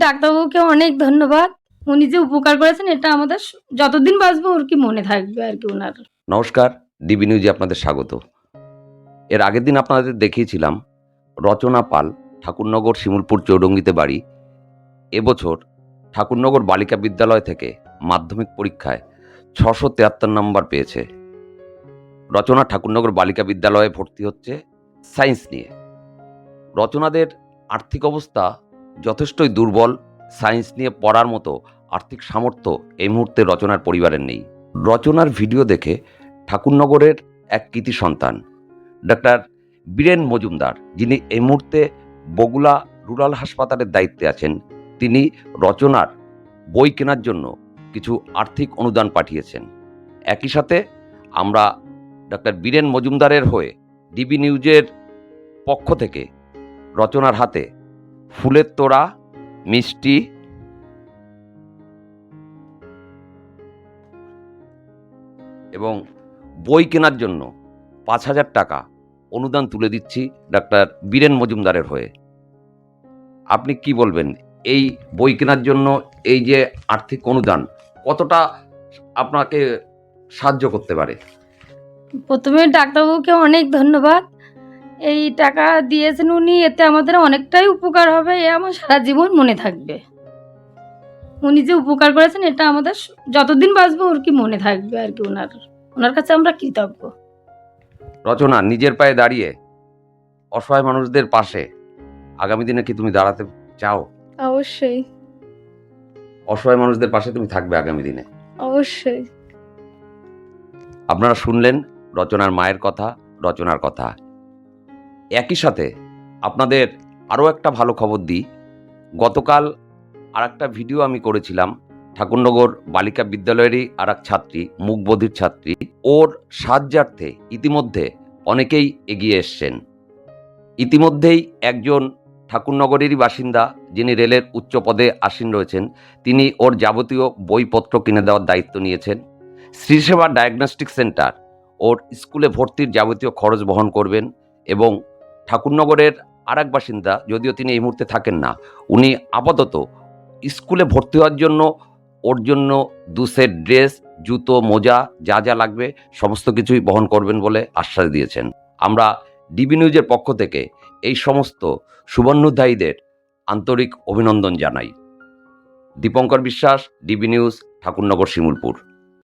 ডাক্তারবাবুকে অনেক ধন্যবাদ। উনি যে উপকার করেছেন এটা আমাদের যতদিন বাঁচবো ওর কি মনে থাকবে আর কি ওনার। নমস্কার, ডিবি নিউজে আপনাদের স্বাগত। এর আগের দিন আপনাদের দেখিয়েছিলাম রচনা পাল, ঠাকুরনগর শিমুলপুর চৌডঙ্গিতে বাড়ি। এবছর ঠাকুরনগর বালিকা বিদ্যালয় থেকে মাধ্যমিক পরীক্ষায় 673 নম্বর পেয়েছে। রচনা ঠাকুরনগর বালিকা বিদ্যালয়ে ভর্তি হচ্ছে সায়েন্স নিয়ে। রচনাদের আর্থিক অবস্থা যথেষ্টই দুর্বল। সায়েন্স নিয়ে পড়ার মতো আর্থিক সামর্থ্য এই মুহূর্তে রচনার পরিবারের নেই। রচনার ভিডিও দেখে ঠাকুরনগরের এক কৃতি সন্তান ডাক্তার বীরেন মজুমদার, যিনি এই মুহূর্তে বগুলা রুরাল হাসপাতালের দায়িত্বে আছেন, তিনি রচনার বই কেনার জন্য কিছু আর্থিক অনুদান পাঠিয়েছেন। একই সাথে আমরা ডাক্তার বীরেন মজুমদারের হয়ে ডিবি নিউজের পক্ষ থেকে রচনার হাতে ফুলের তোড়া, মিষ্টি এবং বই কেনার জন্য 5,000 টাকা অনুদান তুলে দিচ্ছি ডাক্তার বীরেন মজুমদারের হয়ে। আপনি কি বলবেন, এই বই কেনার জন্য এই যে আর্থিক অনুদান কতটা আপনাকে সাহায্য করতে পারে? প্রথমে ডাক্তারবাবুকে অনেক ধন্যবাদ। এই টাকা দিয়েছেন উনি, এতে আমাদের অনেকটাই উপকার হবে, এ আমার সারা জীবন মনে থাকবে। উনি যে উপকার করেছেন এটা আমাদের যতদিন বাঁচবো ওর কি মনে থাকবে আর কি ওনার কাছে আমরা কৃতজ্ঞ। রচনা, নিজের পায়ে দাঁড়িয়ে অসহায় মানুষদের পাশে আগামী দিনে কি তুমি দাঁড়াতে চাও? অবশ্যই। অসহায় মানুষদের পাশে তুমি থাকবে আগামী দিনে? অবশ্যই। আপনারা শুনলেন রচনার মায়ের কথা, রচনার কথা। একই সাথে আপনাদের আরও একটা ভালো খবর দিই। গতকাল আর একটা ভিডিও আমি করেছিলাম ঠাকুরনগর বালিকা বিদ্যালয়েরই আর এক ছাত্রী, মুকবধির ছাত্রী। ওর সাহায্যার্থে ইতিমধ্যে অনেকেই এগিয়ে এসছেন। ইতিমধ্যেই একজন ঠাকুরনগরেরই বাসিন্দা, যিনি রেলের উচ্চ পদে আসীন রয়েছেন, তিনি ওর যাবতীয় বইপত্র কিনে দেওয়ার দায়িত্ব নিয়েছেন। শ্রীসেবা ডায়াগনস্টিক সেন্টার ওর স্কুলে ভর্তির যাবতীয় খরচ বহন করবেন। এবং ঠাকুরনগরের আর এক বাসিন্দা, যদিও তিনি এই মুহূর্তে থাকেন না, উনি আপাতত স্কুলে ভর্তি হওয়ার জন্য ওর জন্য 2 সেট ড্রেস, জুতো, মোজা যা যা লাগবে সমস্ত কিছুই বহন করবেন বলে আশ্বাস দিয়েছেন। আমরা ডিবি নিউজের পক্ষ থেকে এই সমস্ত শুভান্যুধ্যায়ীদের আন্তরিক অভিনন্দন জানাই। দীপঙ্কর বিশ্বাস, ডিবি নিউজ, ঠাকুরনগর শিমুলপুর।